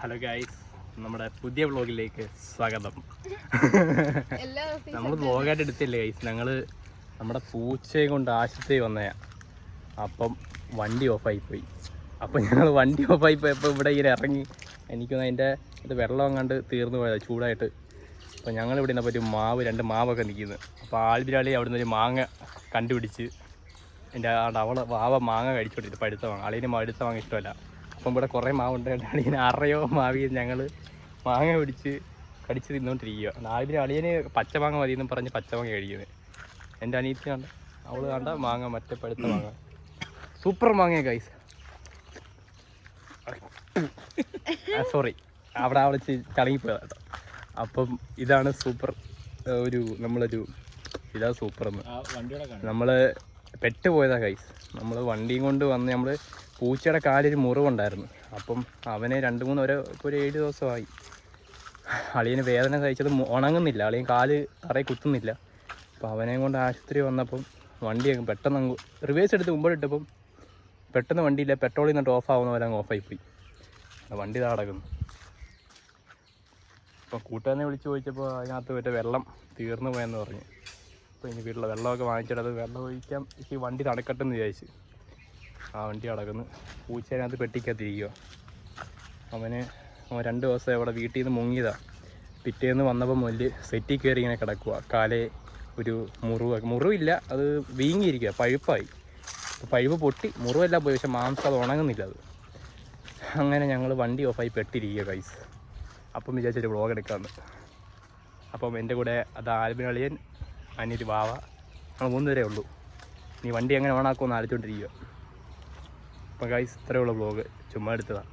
Hello guys, നമ്മുടെ പുതിയ വ്ളോഗിലേക്ക് സ്വാഗതം. നമ്മൾ വ്ളോഗായിട്ട് എടുത്തില്ലേ ഗൈസ്, ഞങ്ങൾ നമ്മുടെ പൂച്ചയെ കൊണ്ട് ആശുപത്രി വന്നയാ. അപ്പം വണ്ടി ഓഫായിപ്പോയി. അപ്പം ഞങ്ങൾ വണ്ടി ഓഫായിപ്പോയപ്പോൾ ഇവിടെ ഇങ്ങനെ ഇറങ്ങി. എനിക്കൊന്ന് അതിൻ്റെ ഇത് വെള്ളം കണ്ട് തീർന്നു പോയത് ചൂടായിട്ട്. അപ്പോൾ ഞങ്ങളിവിടെ നിന്നപ്പോൾ ഒരു രണ്ട് മാവൊക്കെ നിൽക്കുന്നത്. അപ്പോൾ ആൾബിരാളി അവിടെ നിന്ന് ഒരു മാങ്ങ കണ്ടുപിടിച്ച് എൻ്റെ അവള് വാവ മാങ്ങ കഴിച്ചോണ്ടിരുന്നു. പഴുത്ത മാങ്ങ. അളിയന് പഴുത്ത മാങ്ങ ഇഷ്ടമല്ല. അപ്പം ഇവിടെ കുറേ മാവുണ്ട്. അളിയന് അറയോ മാവി ഞങ്ങൾ മാങ്ങ പിടിച്ച് കടിച്ച് തിന്നുകൊണ്ടിരിക്കുക. നാലിന് അളിയന് പച്ചമാങ്ങ മതിയെന്നും പറഞ്ഞ് പച്ചമാങ്ങ കഴിക്കുന്നത്. എൻ്റെ അനിയത്തി കണ്ട അവൾ കണ്ട മാങ്ങ മറ്റേ പഴുത്ത മാങ്ങ. സൂപ്പർ മാങ്ങ ഗൈസ്. സോറി, അവിടെ ചളങ്ങിപ്പോയതാ കേട്ടോ. അപ്പം ഇതാണ് സൂപ്പർ നമ്മളൊരു ഇതാ സൂപ്പറെന്ന്. നമ്മൾ പെട്ടുപോയതാ ഗൈസ്. നമ്മൾ വണ്ടിയും കൊണ്ട് വന്ന് നമ്മൾ പൂച്ചയുടെ കാലൊരു മുറിവുണ്ടായിരുന്നു. അപ്പം അവനെ 2-3 ഇപ്പോൾ ഒരു 7 ദിവസമായി. അളിയന് വേദന സഹിച്ചത് ഉണങ്ങുന്നില്ല. അളിയൻ കാല് തറയിൽ കുത്തുന്നില്ല. അപ്പോൾ അവനെയും കൊണ്ട് ആശുപത്രി വന്നപ്പം വണ്ടി പെട്ടെന്ന് റിവേഴ്സ് എടുത്ത് മുമ്പോട്ടിട്ടപ്പം പെട്ടെന്ന് വണ്ടിയില്ല, പെട്രോളിൽ നിന്നിട്ട് ഓഫാവുന്ന പോലെ അങ്ങ് ഓഫായിപ്പോയി. വണ്ടി ഇതാ കിടക്കുന്നു. അപ്പം കൂട്ടുകാരനെ വിളിച്ച് ചോദിച്ചപ്പോൾ അതിനകത്ത് മറ്റേ വെള്ളം തീർന്നു പോയെന്ന് പറഞ്ഞു. അപ്പോൾ ഇനി വീട്ടിലെ വെള്ളമൊക്കെ വാങ്ങിച്ചിട്ടത് വെള്ളം ഒഴിക്കാൻ ഈ വണ്ടി തണുക്കട്ടെന്ന് വിചാരിച്ച് ആ വണ്ടി കിടക്കുന്നു. പൂച്ചേനകത്ത് പെട്ടിക്കകത്തിരിക്കുക. അവന് 2 ദിവസം അവിടെ വീട്ടിൽ നിന്ന് മുങ്ങിയതാണ്. പിറ്റേന്ന് വന്നപ്പോൾ മുതൽ സെറ്റിൽ കയറി ഇങ്ങനെ കിടക്കുക. കാലേ ഒരു മുറിവില്ല, അത് വീങ്ങിയിരിക്കുക, പഴുപ്പായി. അപ്പോൾ പഴുപ്പ് പൊട്ടി, മുറിവെല്ലാം പോയി, പക്ഷെ മാംസം അത് ഉണങ്ങുന്നില്ല. അത് അങ്ങനെ ഞങ്ങൾ വണ്ടി ഓഫായി പെട്ടിരിക്കുക ഗൈസ്. അപ്പം വിചാരിച്ചൊരു വ്ളോഗ് എടുക്കാമെന്ന്. അപ്പം എൻ്റെ കൂടെ അത് ആൽബിൻ അളിയൻ, അനിയത്തി വാവ, നമ്മൾ 3 പേരേ ഉള്ളൂ. നീ വണ്ടി എങ്ങനെ ഓണാക്കുമെന്ന് ആലോചിച്ചുകൊണ്ടിരിക്കുക. അപ്പം ഗൈസ്, ഇത്രയുള്ള വ്ളോഗ് ചുമ്മാ എടുത്തതാണ്.